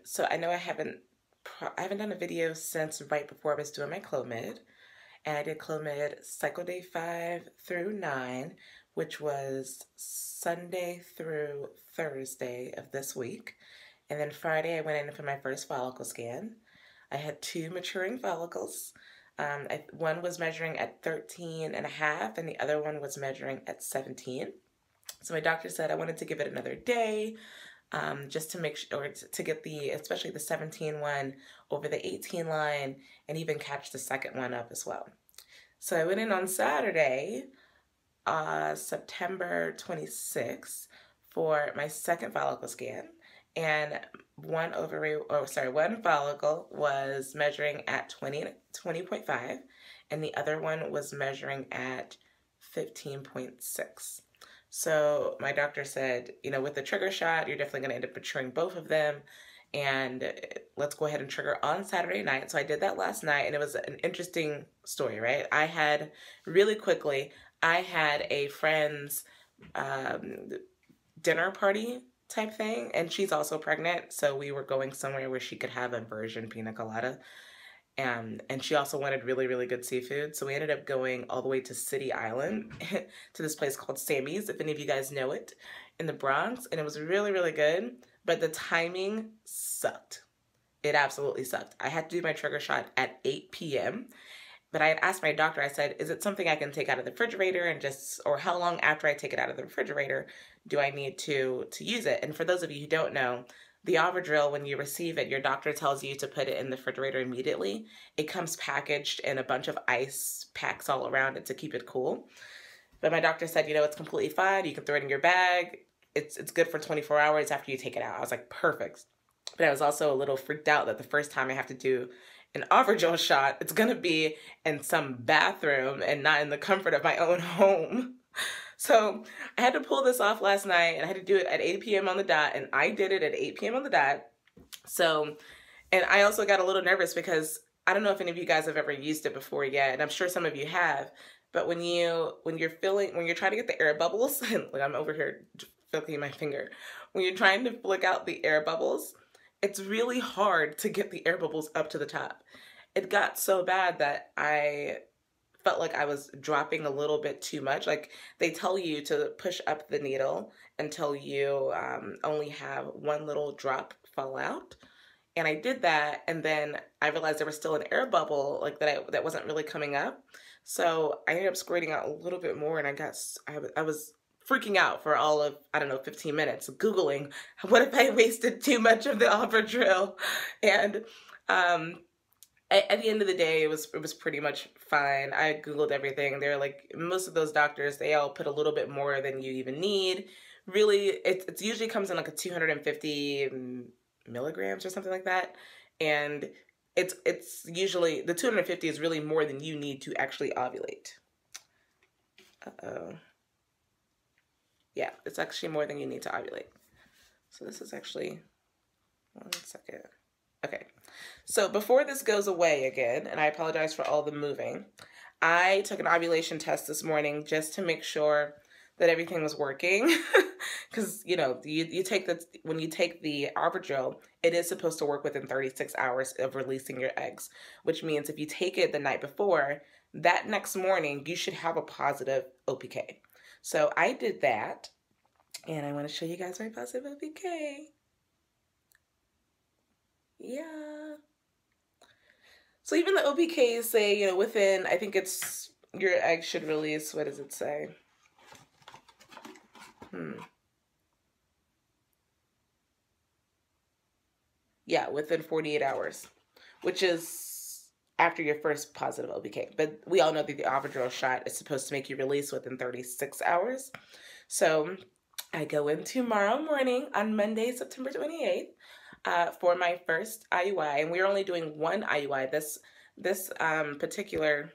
So I know I haven't done a video since right before I was doing my Clomid, and I did Clomid cycle day 5 through 9, which was Sunday through Thursday of this week. And then Friday I went in for my first follicle scan. I had 2 maturing follicles. One was measuring at 13 and a half, and the other one was measuring at 17. So my doctor said I wanted to give it another day, just to make sure, or to get especially the 17 one over the 18 line, and even catch the second one up as well. So I went in on Saturday, September 26th, for my second follicle scan, and one follicle was measuring at 20.5, and the other one was measuring at 15.6. So my doctor said, with the trigger shot, you're definitely going to end up maturing both of them, and let's go ahead and trigger on Saturday night. So I did that last night, and it was an interesting story, right? Really quickly, I had a friend's dinner party type thing, and she's also pregnant, so we were going somewhere where she could have a virgin pina colada. And she also wanted really, really good seafood. So we ended up going all the way to City Island to this place called Sammy's, if any of you guys know it, in the Bronx. And it was really, really good. But the timing sucked. It absolutely sucked. I had to do my trigger shot at 8 p.m. But I had asked my doctor, I said, is it something I can take out of the refrigerator or how long after I take it out of the refrigerator do I need to use it? And for those of you who don't know, the Ovidril, when you receive it, your doctor tells you to put it in the refrigerator immediately. It comes packaged in a bunch of ice packs all around it to keep it cool. But my doctor said, it's completely fine. You can throw it in your bag. It's good for 24 hours after you take it out. I was like, perfect. But I was also a little freaked out that the first time I have to do an Ovidril shot, it's going to be in some bathroom and not in the comfort of my own home. So I had to pull this off last night, and I had to do it at 8 p.m. on the dot, and I did it at 8 p.m. on the dot. So, and I also got a little nervous because I don't know if any of you guys have ever used it before yet, and I'm sure some of you have, but when you're trying to get the air bubbles, like I'm over here flicking my finger, when you're trying to flick out the air bubbles, it's really hard to get the air bubbles up to the top. It got so bad that I felt like I was dropping a little bit too much. Like, they tell you to push up the needle until you only have one little drop fall out. And I did that, and then I realized there was still an air bubble like that wasn't really coming up. So I ended up squirting out a little bit more, and I was freaking out for all of, 15 minutes, Googling, what if I wasted too much of the Ovidril? And at the end of the day, it was pretty much fine. I Googled everything. They're like, most of those doctors, they all put a little bit more than you even need. Really, it usually comes in like a 250 milligrams or something like that. And it's usually, the 250 is really more than you need to actually ovulate. Uh-oh. Yeah, it's actually more than you need to ovulate. So this is actually, 1 second. Okay, so before this goes away again, and I apologize for all the moving, I took an ovulation test this morning just to make sure that everything was working. Because, when you take the Ovidril, it is supposed to work within 36 hours of releasing your eggs, which means if you take it the night before, that next morning, you should have a positive OPK. So I did that, and I want to show you guys my positive OPK. Yeah. So even the OPKs say, within, I think it's, your egg should release, what does it say? Yeah, within 48 hours, which is after your first positive OPK. But we all know that the Ovidril shot is supposed to make you release within 36 hours. So I go in tomorrow morning on Monday, September 28th. For my first IUI, and we're only doing one IUI. This particular,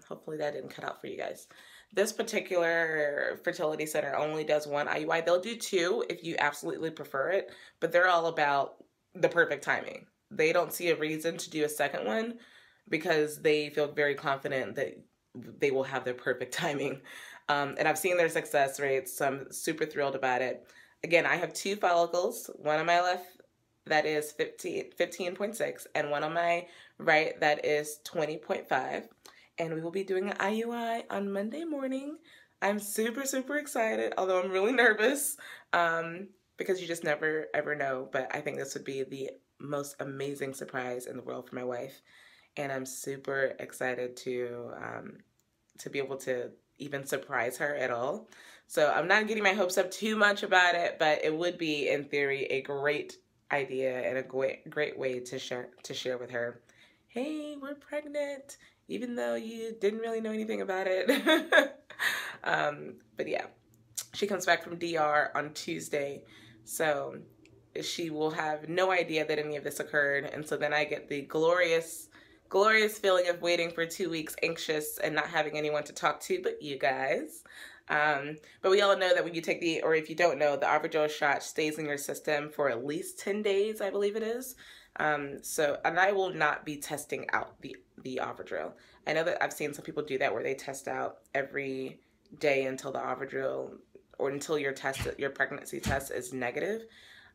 hopefully that didn't cut out for you guys. This particular fertility center only does one IUI. They'll do 2 if you absolutely prefer it, but they're all about the perfect timing. They don't see a reason to do a second one because they feel very confident that they will have their perfect timing. And I've seen their success rates, so I'm super thrilled about it. Again, I have 2 follicles, one on my left that is 15.6, and one on my right that is 20.5. And we will be doing an IUI on Monday morning. I'm super, super excited, although I'm really nervous, because you just never ever know. But I think this would be the most amazing surprise in the world for my wife, and I'm super excited to be able to even surprise her at all. So I'm not getting my hopes up too much about it, but it would be, in theory, a great idea and a great way to share with her. Hey, we're pregnant, even though you didn't really know anything about it. But yeah, she comes back from DR on Tuesday, so she will have no idea that any of this occurred, and so then I get the glorious feeling of waiting for 2 weeks, anxious and not having anyone to talk to but you guys. But we all know that when you take or if you don't know, the Avadel shot stays in your system for at least 10 days, I believe it is. And I will not be testing out the Avadel. I know that I've seen some people do that where they test out every day until the Avadel, or until your pregnancy test is negative.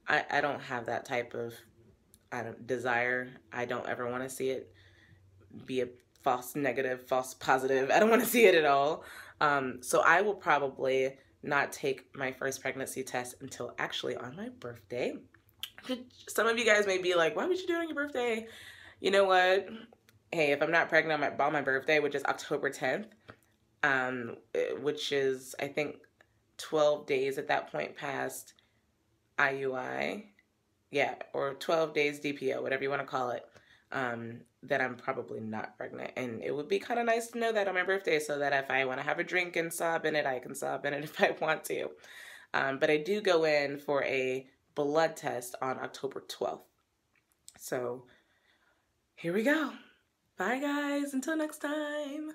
I don't have that type of desire. I don't ever want to see it be a false negative, false positive. I don't want to see it at all. So I will probably not take my first pregnancy test until actually on my birthday. Some of you guys may be like, why would you do it on your birthday? You know what? Hey, if I'm not pregnant on my birthday, which is October 10th, which is, I think, 12 days at that point past IUI. Yeah, or 12 days DPO, whatever you want to call it. That I'm probably not pregnant. And it would be kind of nice to know that on my birthday, so that if I want to have a drink and sob in it, I can sob in it if I want to. But I do go in for a blood test on October 12th. So here we go. Bye guys, until next time.